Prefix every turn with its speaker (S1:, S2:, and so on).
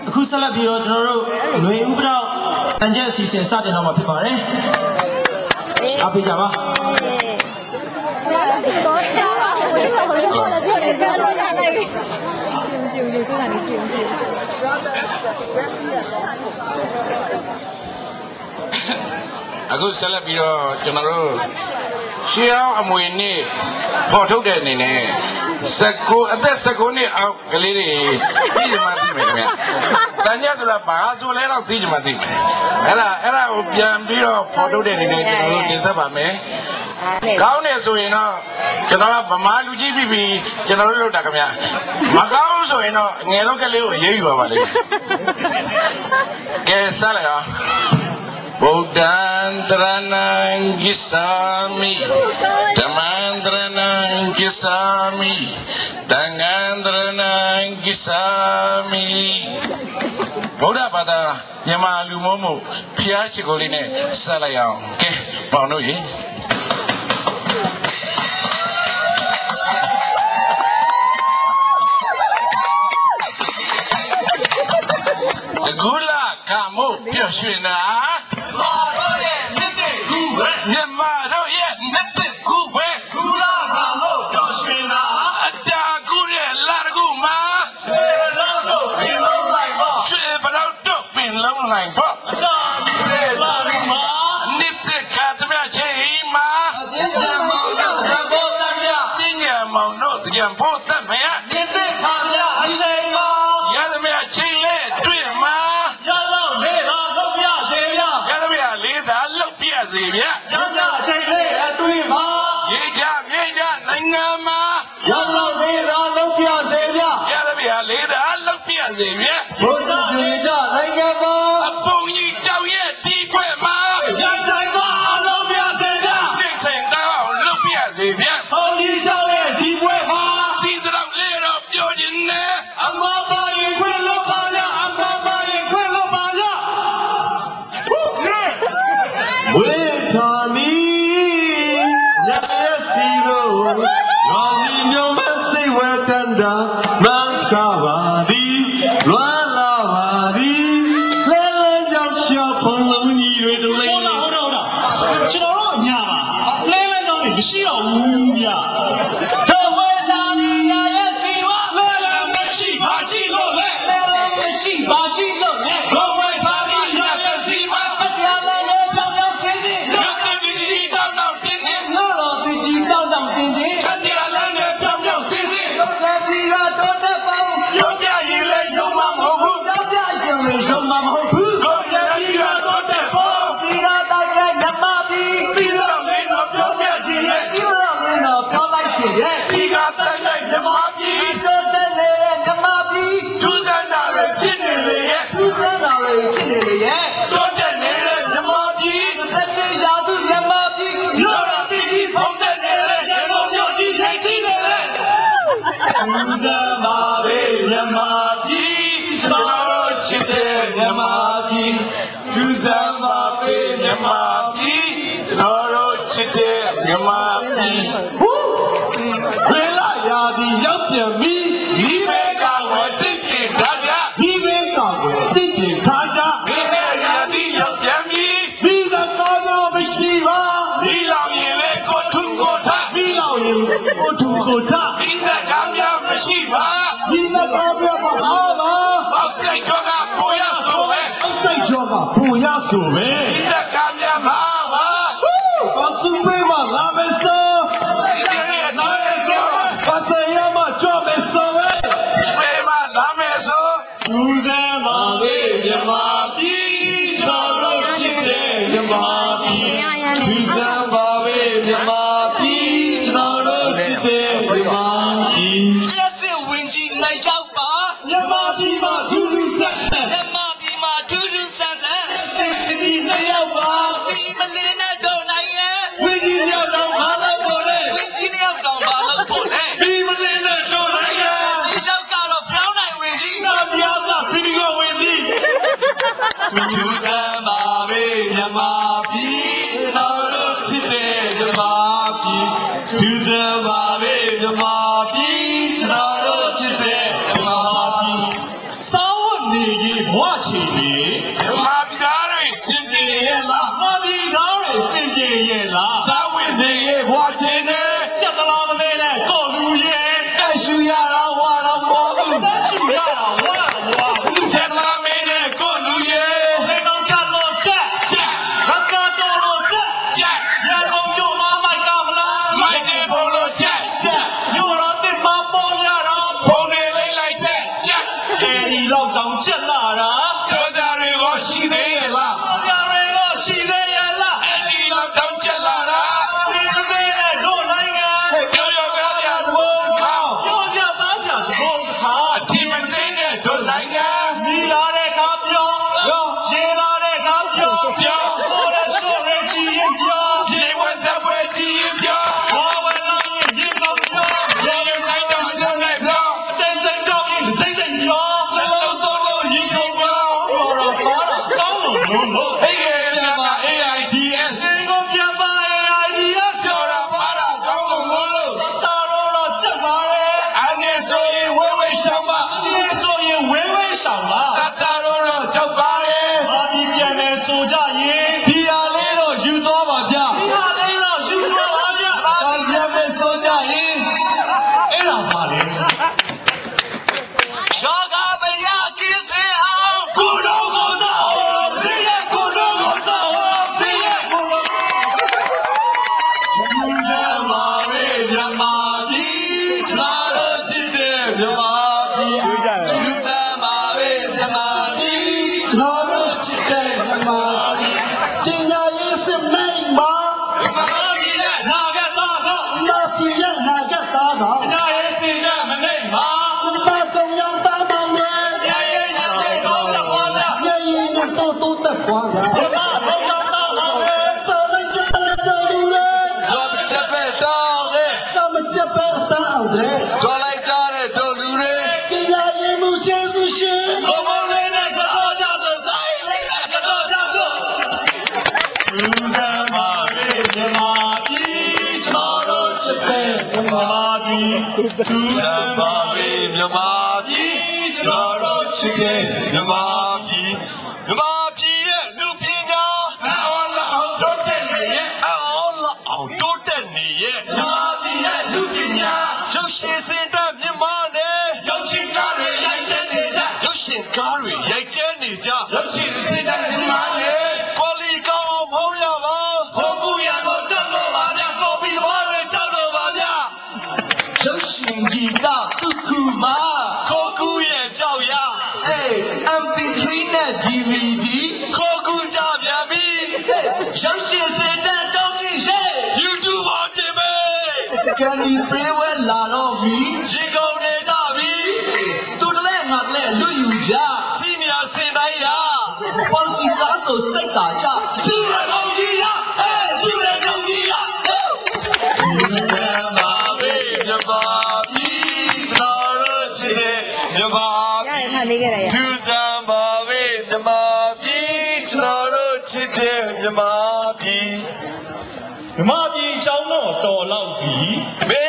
S1: အခုဆက်လက်ပြီးတော့ကျွန်တော်တို့ຫນွေဥပဒေစံချက်အစီအစဉ်စတင်တော့မှာဖြစ်ပါတယ်အားပေးကြပါ
S2: အခုဆက်လက်ပြီးတော့ကျွန်တော်တို့ရှေးအောင်အမွေနေ့ပေါ်ထုတ်တဲ့အနေနဲ့အသက်19နှစ်အောက်ကလေးတွေပြီးကြမှာပြီးမယ်ခင်ဗျ။တန်ကြဆိုတာဘာဆိုလဲတော့ပြီးကြမှာသိမယ်။အဲ့ဒါကိုပြန်ပြီးတော့ပေါ်ထုတ်တဲ့အနေနဲ့ကျွန်တော်တို့တင်ဆက်ပါမယ်။ကောင်းတယ်ဆိုရင်တော့ကျွန်တော်ကဗမာလူကြီးပြီးကျွန်တော်တို့လုပ်တာခင်ဗျ။မကောင်းဆိုရင်တော့ငယ်လုံးကလေးကိုရေးယူပါပါလိမ့်မယ်။ကဲဆက်လိုက်အောင်ဗုဒ္ဓံတရဏံဂစ္ဆာမိဓမ္မံတရဏံဂစ္ဆာမိသံဃံတရဏံဂစ္ဆာမိဗုဒ္ဓဘာသာမြန်မာလူမျိုးမို့ဖျားရှိခိုးလေးနဲ့ဆက်လိုက်အောင်ကဲပေါင်းတို့ရေဂုလကမို့ပြည့်ရွှင်နာမြန်မာတို့ရဲ့မြတ်တဲ့ကူပဲဂုလကမို့ပြည့်ရွှင်နာအတာကူရဲ့လာတကူမှာရွှေဘလောက်တို့ပင်လုံးလိုက်ပေါ့ရွှေဘလောက်တို့ပင်လုံးလိုက်ပေါ့အတာကူရဲ့လာတကူမှာနိတ္တခါတမချင်းမှာအတင်းချံမောင်တို့တံဖို့တတ်မြတင်းညံမောင်တို့တံဖို့တတ်မြနိတ္တခါမြအချိန်မှာရသမျှချင်းရဲ့တွေ့မှာရလောက်လေးသာလုပ်ပြစေဗျာရသမျှလေးသာလုပ်ပြစေဗျာရသမျှအချိန်လေးအတွေ့မှာရေချမြေချနိုင်ငံမှာရလောက်လေးသာလုပ်ပြစေဗျာရသမျှလေးသာလုပ်ပြစေဗျာဘုရားရေချနိုင်ငံမှာအပုံကြီးကြောက်ရဲ့ဒီခွဲမှာရဆိုင်သာလုပ်ပြစေဗျာသိဆိုင်သာလုပ်ပြစေဗျာဘုန်းကြီးကြောက်ရဲ့ဒီခွဲမှာဒီတော့လေးတော့ပြောခြင်းနဲ့အမပါရင်ခွဲလို့ပါဗျာအမပါရင်ခွဲလို့ပါဗျာ
S3: ဝေထာနီညရဲ့စီတို့ရောစီမျိုးမစိတ်ဝဲတန်တာမန်းကားပါသည်လွမ်းလာပါသည်လဲလဲကြောင့်ရှာဖုံလုံးကြီးတွေတလိမ့်
S4: ဟုတ်လားကျွန်တော်တို့ညာပါလဲလဲကြောင့်မရှိတော့ဘူးဗျာ
S3: တော့ဝေထာနီညရဲ့စီဝလဲလဲမရှိပါရှိလို့လဲ
S4: လဲလဲမရှိပါရှိလို့လဲ
S3: တော့ဝေထာနီညရဲ့စီဝ
S4: တရားလဲလဲကြောင်ကြောင်ခင်းစီ
S3: ရုပ်တိကြီးတောင်းတောင်းတင်းတင်း
S4: လို့တော့ဒီကြီးတောင်းတောင်းတင်းတင်း
S3: တရားလဲနဲ့ပြောင်းပြောင်းစင်းစင်း
S4: တော့ဒီကတော့တက်ပေါင်း
S3: ရုပ်ပြရင်လည်းရုံမမဟုတ်ဘူး
S4: တော့ပြရှင်လည်းရုံမမဟုတ်ဘူး
S3: တော့ကြီးကတော့တက်ဖို့
S4: ဒီကတော့ရဲ့ဓမ္မပြီး
S3: ပြီးတော့မင်းတို့ပြောပြချင်ရဲ့
S4: ဒီတော့မင်းတော့ပြောလိုက်ချင်ရဲ့
S3: ဒီကတက်လိုက်ဓမ္မပြီး
S4: တော့တက်နေတဲ့ဓမ္မပြီး
S3: သူစံတာပဲဖြစ်နေလေရဲ့
S4: သူစံတာပဲဖြစ်နေလေရဲ့
S3: တော့တက်နေတဲ့ဓမ္မပြီး
S4: သက်တေးရာသူဓမ္မပြီး
S3: ရောတော့ဒီကြီးဖုံးတဲ့နေတဲ့ရေကုန်ပြောကြီးထိတ်စီနေလေသူစံပါပဲဓမ္မပြီးကျွန်တော်ချစ်တဲ့ဓမ္မပြီးသူစံပါပဲဓမ္မပြီးကျွန်တော်ချစ်တဲ့ဓမ္မပြီးဝေလာရာဒီရောက်ပြန်ပြီဒီဘေကဝတ်တိကိဒါကြ
S4: ဒီဘေကဝတ်တိကိဒါကြ
S3: ဒီဘေရာဒီရောက်ပြန်ပြီ
S4: ဒီကကောင်းတော့မရှိပါ
S3: ဒီလောင်ရင်လေကိုထုကိုထ
S4: ဒီလောက်ရင်ကိုထုကိုထ
S3: ဒီကကားများမရှိပါ
S4: ဒီကကောင်းပြပါပါ
S3: အောက်စိတ်ကြောကပူရဆိုပဲ
S4: အောက်စိတ်ကြောကပူရဆိုပဲ
S3: ဒီကကားများမှာပါ
S4: ဘာစုပေးမလာမစော
S3: ဒီကနော်ရဲ့ဆို
S4: ဘာစရမကြောမစောပဲ
S3: ပြေမလာမယ်ဆို
S4: သူစဲမှာပဲမြမ
S3: ပြီးကျွန်တော်ချစ်တဲ့မြမပြီး
S4: သူစဲမှာပဲမြမပြီးကျွန်တော်ချစ်တဲ့မြမပြီး
S3: လက်စစ်ဝင်ကြီးလိုက်ရောက်ပါ
S4: မြမပြီးမှာဒူးဒူးဆန်းဆန်း
S3: မြမပြီးမှာဒူးဒူးဆန်းဆန်း
S4: စစ်စစ်နဲ့ရောက်ပါ
S3: ပြီးမလင်းတဲ့တော့နိုင်ရဲ့
S4: ဝင်ကြီးရောက်တော့ဘာလို့ပေါ်လဲ
S3: ဝင်ကြီးရောက်တော့ဘာလို့ပေါ်လဲ
S4: ပြီးမလင်းတဲ့တော့နိုင်ရဲ့
S3: ဒီရောက်ကတော့ပြောင်းနိုင်ဝင်ကြီး
S4: တော့ပြောင်းတာစီမီကိုဝင်ကြီး
S3: သူစံပါပဲမြမပြီးကျွန်တော်ချစ်တဲ့မြမပြီးသူစံပါပဲမြမပြီးကျွန်တော်ချစ်တဲ့မြမပြီး
S4: စောင်းနေကြီး
S3: ဘဝချီလေ
S2: မြန်မာပြည်သားတွေစင်ပြေရဲ့လား
S3: ငါပြည်သားတွေစင်ပြေရဲ့လား
S2: သာဝိနေရဲ့ဘွားချင်းနဲ့
S3: ချက်သလားမသိနဲ့ကိုလူရဲ့
S2: တက်ရှူရတာဝါတော့ဘောဘူး
S3: တက်ရှိရတာဝါဝါ
S2: ဘူးချက်လာမင်းနဲ့ကိုလူရဲ့
S3: ဒီကောင်ချက်လို့ချက်
S2: ချက်
S3: ရစကားတော်လို့ချက်
S2: ချက်
S3: ရန်ကုန်မြို့မှာမိုက်ကမလား
S2: မိုက်တယ်ဘုံလို့ချက်ချက်
S3: မြို့တော်တစ်မှာပေါ်ရတာ
S2: ဘုံနေလေးလိုက်တဲ့ချက်
S3: အဲဒီတော့တောင်ချက်လာတာ
S2: တော်ကြတွေကိုရှိသေးရဲ့လား
S3: ပေါ်ရတွေကရှိသေးရဲ့လား
S2: အဲ့ဒီတော့တောင်းချက်လာတာ
S3: ဒီသေးနဲ့တို့နိုင်ငံ
S2: ပြောရပြပြတဘုံကောင်း
S3: ပြောကြပါကြသဘောတခါ
S2: အထင်မသိတဲ့တို့နိုင်ငံ
S3: မိလာတဲ့ကားပြောရေလာတဲ့ကားပြောပေါ်တဲ့ဆိုရဲချီရင်ပြော
S2: ပြေဝတ်သက်ပွဲကြည့်ရင်ပြော
S3: ဘောဝလာရင်ရေကောင်းပြော
S2: ရေရဆိုင်တော့စံလိုက်ပြော
S3: တိတ်စိတ်ကောင်းရင်စိတ်စိတ်ပြော
S2: သလုံးသုံးလို့ရင်ခုန်ပြော
S3: ဘောတော့ပါတော့ကောင်းလို့လို့
S2: ဟေးရဲ့ပြပါ AIDS
S3: စင်ကိုပြန်ပါရဲ့ ideas
S2: ပြောတာပါတာကောင်းလို့မို့လို့
S3: တာတော့ချက်ပါရဲ့
S2: အနေဆိုရင်ဝဲဝဲရှောင်းပါ
S3: ဒီဆိုရင်ဝဲဝဲရှောင်ပါ
S2: တတတော့ကြောက်ပါရဲ့
S3: ဘာပြီးပြန်လဲဆိုကြရင်
S4: ဒီဟာလေးတော့ယူသွားပါဗျာ
S3: ဒီဟာလေးတော့ယူတော့ပါဗျာ
S4: ဒါပြန်မယ်ဆိုကြရင်အဲ့ဒါပါလေ
S2: ရောဂါမရကိစ္စအောင်ကိုတော်ကိုသောဇေယကိုတော်ကိုသောဇေယကိုတော်
S3: ယူစမ်းပါရဲ့မြန်မာပြည်ချာတော့ကြည့်တဲ့မြန်မာပြည်ယူစမ်းပါရဲ့မြန်မာပြည်ချာတော့ကြည့်တဲ့မြန်မာပြည်ပညာရေးစမိတ်မှာ
S2: မြန်မာပြည်ရဲ့နာဂတ်သားသော
S3: မာပြည်ရဲ့နာဂတ်သားတော်
S2: ပညာရေးစင်ရမနေမှာ
S3: ဘာကုံရောက်သားမောင်ရဲ့
S2: ရရဲ့ရတဲ့တော့ဘောလား
S3: ရည်ရည်တော့တိုးတက်သွားတာမြန်မာဘုံရောက်သားမောင်ရဲ့သောလိုက်ကြတဲ့လူတွေ
S2: ရောချက်ပဲတောင်းတဲ့
S3: သမချက်ပဲတောင်းတယ်
S2: တော်လိုက်ကြတဲ့တို့လူတွေ
S3: ပညာရေးမှုကျေးဇူးရှင်
S2: ဘုံဘုံလေးနဲ့ကတော့ကြဆိုဆိုင်လေးနဲ့ကတော့ကြဆို
S3: လူစမ်းပါပဲမြန်မာပြည်ချာတော့ချစ်တဲ့မြန်မာပြည်လူစမ်းပါပဲမြန်မာပြည်ချာတော့ချစ်တဲ့မြန်မာပြည်မြန်မာပြည်ရဲ့လူပညာ
S2: အော်လာအောင်တို့တဲ့နေရဲ့
S3: အော်လာအောင်တိုးတက်နေရဲ့
S2: မြန်မာပြည်ရဲ့လူပညာ
S3: ရုပ်ရှင်စင်တဲ့မြန်မာနဲ့
S2: ရုပ်ရှင်ကားတွေရိုက်ချက်နေကြ
S3: ရုပ်ရှင်ကားတွေရိုက်ကျဲနေကြ
S2: ရုပ်ရှင်စင်တဲ့မြန်မာရဲ့
S3: ကွာလီကောင်းအောင်မဟုတ်ရပါ
S2: ဘုံကူရကိုချက်လို့ပါဗျာကိုပြီးသွား
S3: ဘာတွေကြောက်လို့ပါဗျာ
S4: ရုပ်ရှင်ကြီးကသူ့ခုမှာ
S3: ကိုကူရဲ့ကြောက်ရ
S4: အေး MP3 နဲ့ DVD
S3: ကိုကူကြပြန်ပြီ
S4: ရုပ်ရှင်စင်တဲ့တုံးကြီးရဲ့
S3: YouTube ပေါ်တင်မေး
S4: ကန်ဒီပေးဝဲလာတော့ပြီ
S3: ရေကုန်နေကြပြီ
S4: သူတလဲငါတလဲလူယူကြ
S3: စီးမြာစင်တိုင်းရ
S4: ပေါ်စီကားဆိုစိတ်သာချ
S3: သူရကုန်ကြီးရဟဲ့သူရကုန်ကြီးရလူစမ်းပါပဲမြန်မာပြည်ကျွန်တော်တို့ချစ်တဲ့မြန်မာပြည်
S5: ရထားလေးခဲ့ရရ
S3: သူစမ်းပါပဲမြန်မာပြည်ကျွန်တော်တို့ချစ်တဲ့မြန်မာပြည်မြမပြည်ရှောင်းတော့တော်လောက်ပြီမေ